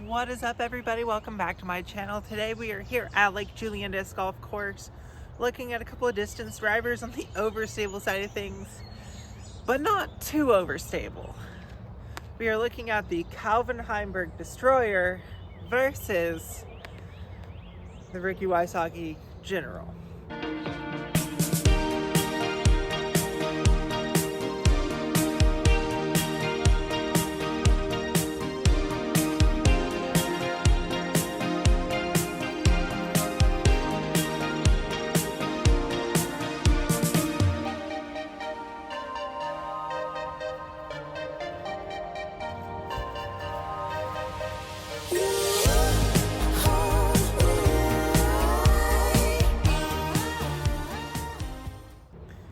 What is up, everybody? Welcome back to my channel. Today we are here at Lake Julian Disc Golf Course looking at a couple of distance drivers on the overstable side of things, but not too overstable. We are looking at the Calvin Heimberg Destroyer versus the Ricky Wysocki General.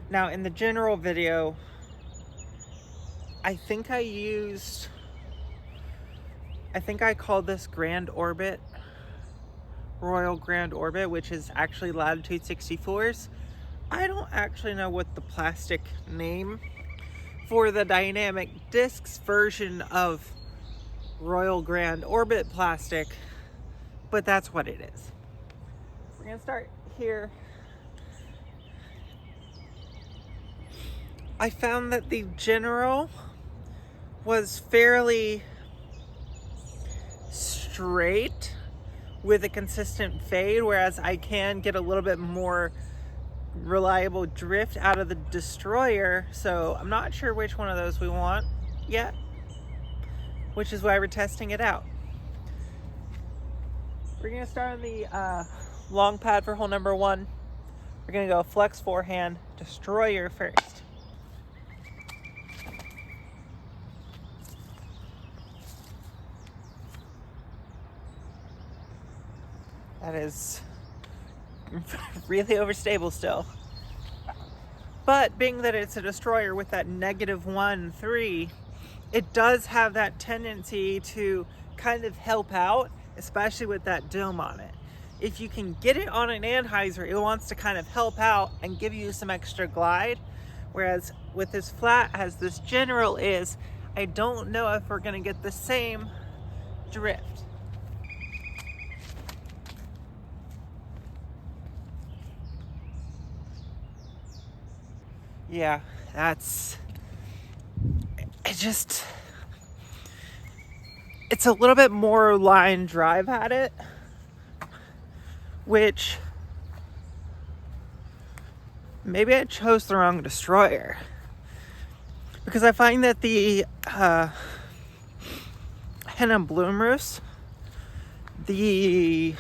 Now, in the general video, I think I called this Grand Orbit, Royal Grand Orbit, which is actually Latitude 64s. I don't actually know what the plastic name for the dynamic discs version of Royal Grand Orbit plastic, but that's what it is. We're gonna start here. I found that the General was fairly straight with a consistent fade, whereas I can get a little bit more reliable drift out of the Destroyer. So I'm not sure which one of those we want yet, which is why we're testing it out. We're gonna start on the long pad for hole number 1. We're gonna go flex forehand, Destroyer first. That is really overstable still. But being that it's a Destroyer with that -1.3, it does have that tendency to kind of help out, especially with that dome on it. If you can get it on an Anheuser, it wants to kind of help out and give you some extra glide. Whereas with this flat, as this General is, I don't know if we're gonna get the same drift. Yeah, it's a little bit more line drive at it, which maybe I chose the wrong Destroyer, because I find that the Henna Bloomroos, the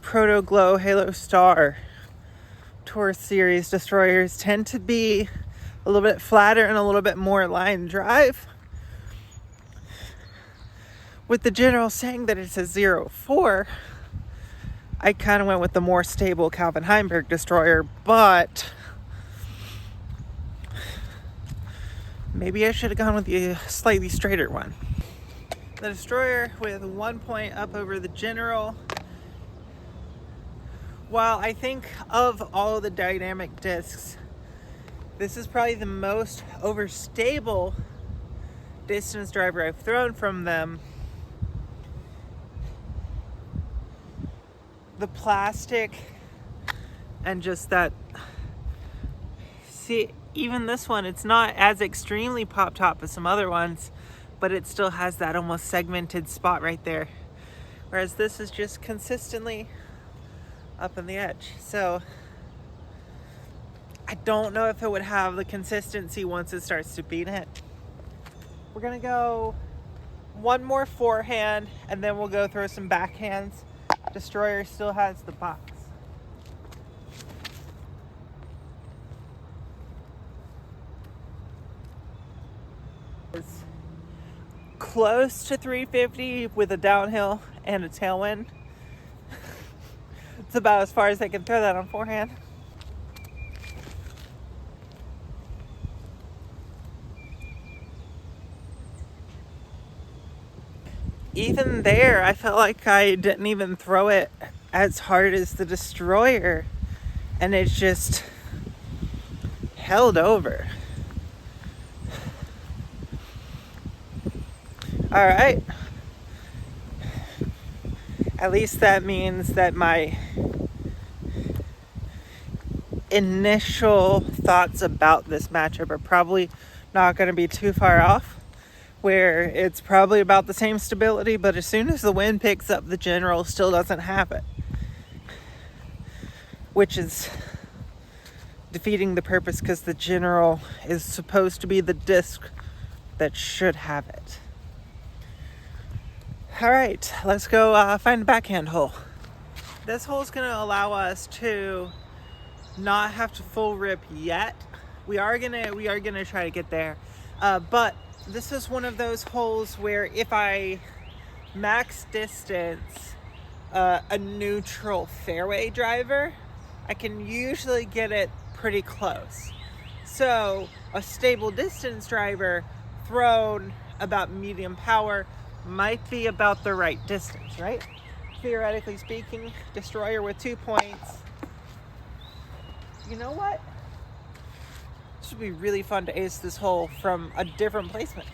Proto Glow Halo Star Tour Series Destroyers tend to be a little bit flatter and a little bit more line drive. With the General saying that it's a 0.4, I kind of went with the more stable Calvin Heimberg Destroyer, but maybe I should have gone with the slightly straighter one. The Destroyer with 1 point up over the General. While I think of all the dynamic discs, this is probably the most overstable distance driver I've thrown from them. The plastic and just that, see, even this one, it's not as extremely pop top as some other ones, but it still has that almost segmented spot right there. Whereas this is just consistently up on the edge. So I don't know if it would have the consistency once it starts to beat it. We're gonna go one more forehand and then we'll go throw some backhands. Destroyer still has the box. It's close to 350 with a downhill and a tailwind. It's about as far as I can throw that on forehand. Even there, I felt like I didn't even throw it as hard as the Destroyer, and it just held over. All right. At least that means that my initial thoughts about this matchup are probably not going to be too far off, where it's probably about the same stability, but as soon as the wind picks up, the general still doesn't have it, which is defeating the purpose, because the general is supposed to be the disc that should have it. All right, let's go find a backhand hole. This hole is going to allow us to not have to full rip yet. We are gonna try to get there, but this is one of those holes where if I max distance a neutral fairway driver, I can usually get it pretty close. So a stable distance driver thrown about medium power might be about the right distance, right? Theoretically speaking, destroyer with 2 points. You know what? This would be really fun to ace this hole from a different placement.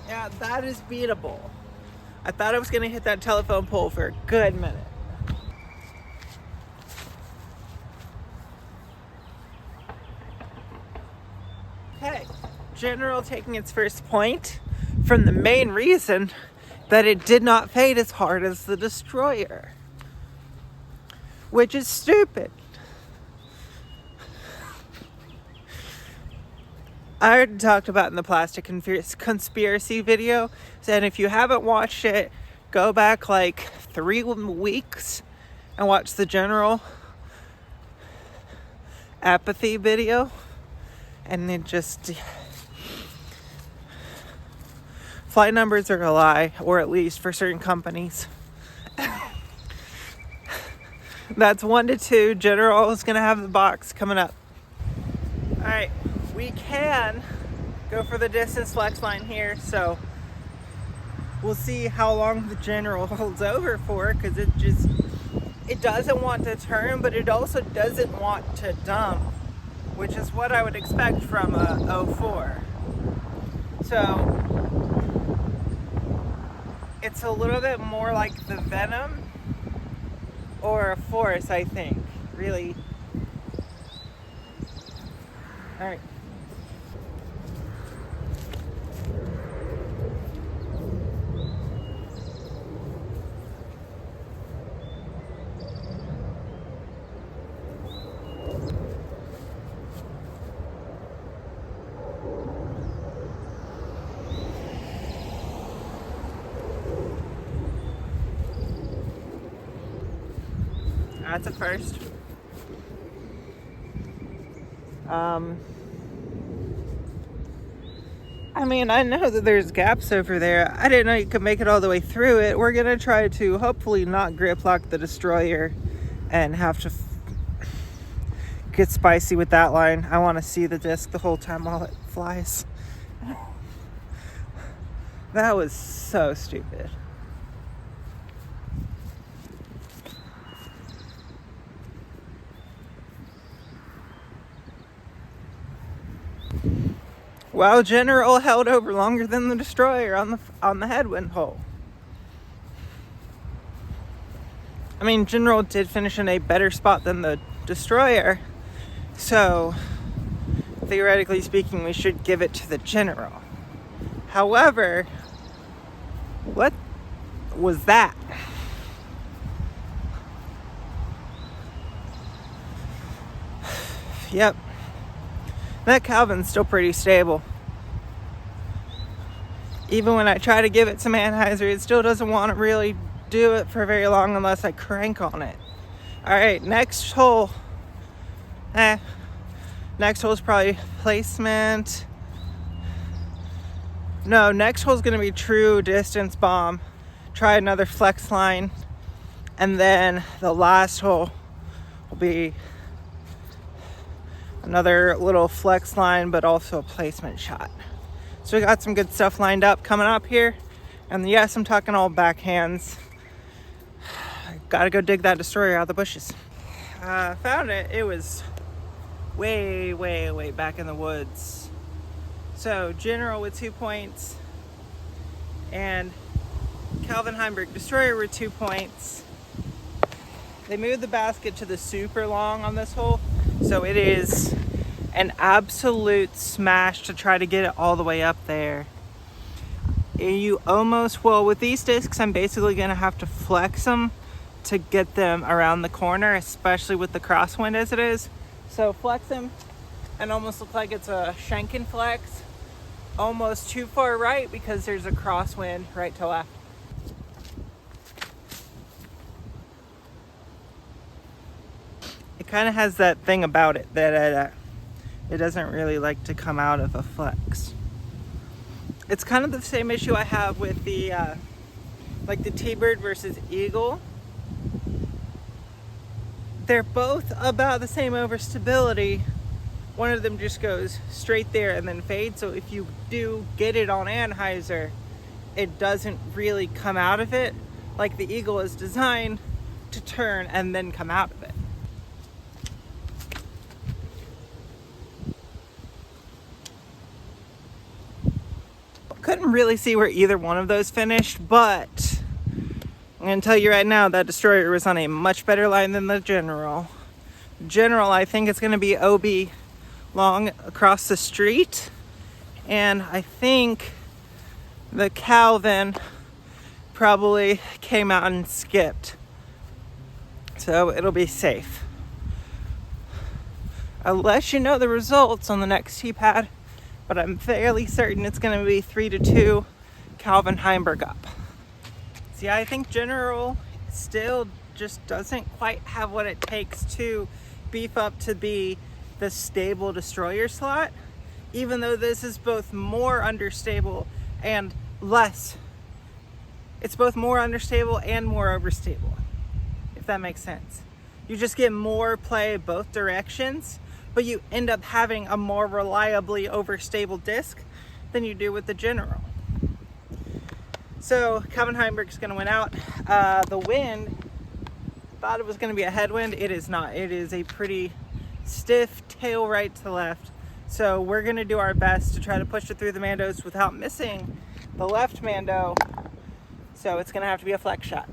Yeah, that is beatable. I thought I was gonna hit that telephone pole for a good minute. Okay, general taking its first point from the main reason that it did not fade as hard as the destroyer, which is stupid. I already talked about in the plastic conspiracy video, and if you haven't watched it, go back like 3 weeks and watch the general apathy video, and it just... Flight numbers are a lie, or at least for certain companies. That's 1 to 2. General is going to have the box coming up. All right, we can go for the distance flex line here, so we'll see how long the general holds over for, because it doesn't want to turn, but it also doesn't want to dump, which is what I would expect from a 04. So it's a little bit more like the Venom or a Force, I think, really. All right. That's a first. I mean, I know that there's gaps over there. I didn't know you could make it all the way through it. We're gonna try to hopefully not grip lock the destroyer and have to get spicy with that line. I want to see the disc the whole time while it flies. That was so stupid. Well, general held over longer than the destroyer on the headwind hole. I mean, general did finish in a better spot than the destroyer, so theoretically speaking, we should give it to the general. However, what was that? Yep. That Calvin's still pretty stable. Even when I try to give it some anhyzer, it still doesn't want to really do it for very long unless I crank on it. Alright, next hole. Next hole is probably placement. No, next hole is going to be true distance bomb. Try another flex line. And then the last hole will be another little flex line, but also a placement shot. So we got some good stuff lined up coming up here. And yes, I'm talking all backhands. Gotta go dig that destroyer out of the bushes. Found it. It was way, way, way back in the woods. So General with 2 points and Calvin Heimberg Destroyer with 2 points. They moved the basket to the super long on this hole, so it is an absolute smash to try to get it all the way up there. You almost will. With these discs, I'm basically going to have to flex them to get them around the corner, especially with the crosswind as it is. So flex them and almost look like it's a shanken flex, almost too far right because there's a crosswind right to left. It kind of has that thing about it that it doesn't really like to come out of a flex. It's kind of the same issue I have with the like the T-Bird versus Eagle. They're both about the same overstability. One of them just goes straight there and then fades. So if you do get it on Anheuser, it doesn't really come out of it. Like the Eagle is designed to turn and then come out of it. Couldn't really see where either one of those finished, but I'm going to tell you right now that Destroyer was on a much better line than the General. General, I think it's going to be OB long across the street, and I think the Calvin probably came out and skipped, so it'll be safe. I'll let you know the results on the next tee pad, but I'm fairly certain it's going to be 3-2 Calvin Heimberg up. See, I think General still just doesn't quite have what it takes to beef up to be the stable Destroyer slot, even though this is both more understable and less. It's both more understable and more overstable, if that makes sense. You just get more play both directions, but you end up having a more reliably overstable disc than you do with the General. So Calvin Heimberg's going to win out. The wind, thought it was going to be a headwind. It is not. It is a pretty stiff tail right to left. So we're going to do our best to try to push it through the Mandos without missing the left Mando. So it's going to have to be a flex shot.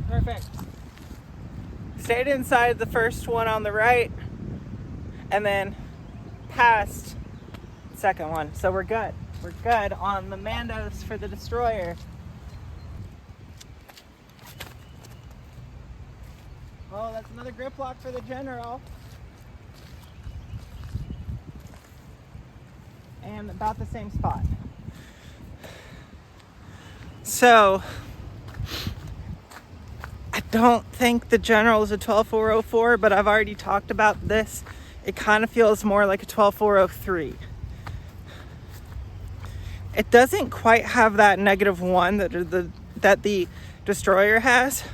Perfect. Stayed inside the first one on the right and then past the second one. So we're good. We're good on the Mandos for the Destroyer. Oh, that's another grip lock for the General. And about the same spot. So I don't think the General is a 12.404, but I've already talked about this. It kind of feels more like a 12.403. It doesn't quite have that -1 that the Destroyer has.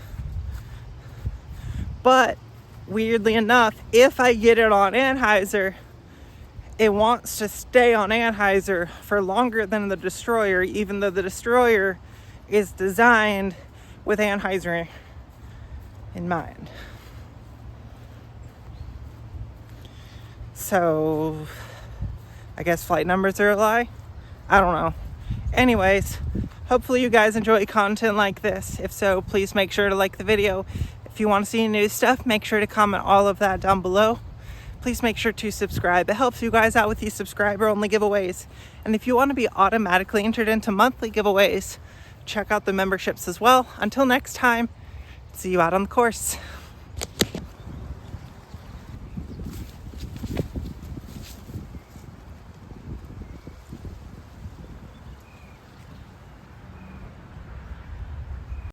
But weirdly enough, if I get it on Anheuser, it wants to stay on Anheuser for longer than the Destroyer, even though the Destroyer is designed with Anheuser in mind. So I guess flight numbers are a lie. I don't know. Anyways, hopefully you guys enjoy content like this. If so, please make sure to like the video. If you want to see new stuff, make sure to comment all of that down below. Please make sure to subscribe. It helps you guys out with these subscriber-only giveaways. And if you want to be automatically entered into monthly giveaways, check out the memberships as well. Until next time, see you out on the course.